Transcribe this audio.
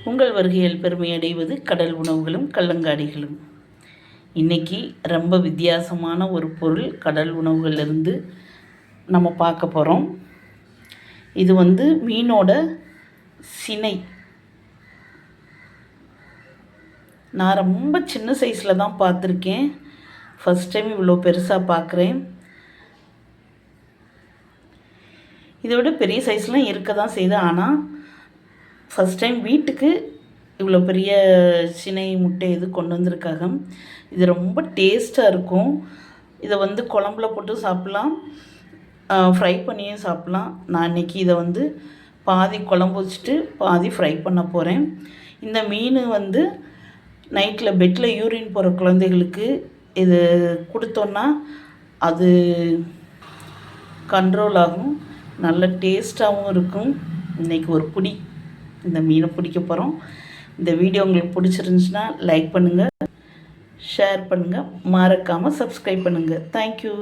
உங்கள் வருகையில் பெருமையடைவது கடல் உணவுகளும் கள்ளங்காடிகளும். இன்றைக்கி ரொம்ப வித்தியாசமான ஒரு பொருள் கடல் உணவுகள்லேருந்து நம்ம பார்க்க போகிறோம். இது மீனோட சினை. நான் ரொம்ப சின்ன சைஸில் தான் பார்த்துருக்கேன். ஃபஸ்ட் டைம் இவ்வளோ பெருசாக பார்க்குறேன். இதை விட பெரிய சைஸ்லாம் இருக்க தான் செய்யுது. ஆனால் ஃபஸ்ட் டைம் வீட்டுக்கு இவ்வளோ பெரிய சினை முட்டை இது கொண்டு வந்திருக்காங்க. இது ரொம்ப டேஸ்ட்டாக இருக்கும். இதை குழம்புல போட்டு சாப்பிட்லாம், ஃப்ரை பண்ணியும் சாப்பிட்லாம். நான் இன்றைக்கி இதை பாதி குழம்பு வச்சுட்டு பாதி ஃப்ரை பண்ண போகிறேன். இந்த மீன் நைட்டில் பெட்டில் யூரின் போகிற குழந்தைகளுக்கு இது கொடுத்தோன்னா அது கண்ட்ரோல் ஆகும். நல்ல டேஸ்ட்டாகவும் இருக்கும். இன்றைக்கி ஒரு பிடி இந்த மீனை பிடிக்க போகிறோம். இந்த வீடியோ உங்களுக்கு பிடிச்சிருந்துச்சுன்னா லைக் பண்ணுங்கள், ஷேர் பண்ணுங்கள், மறக்காமல் சப்ஸ்கிரைப் பண்ணுங்கள். தேங்க்யூ.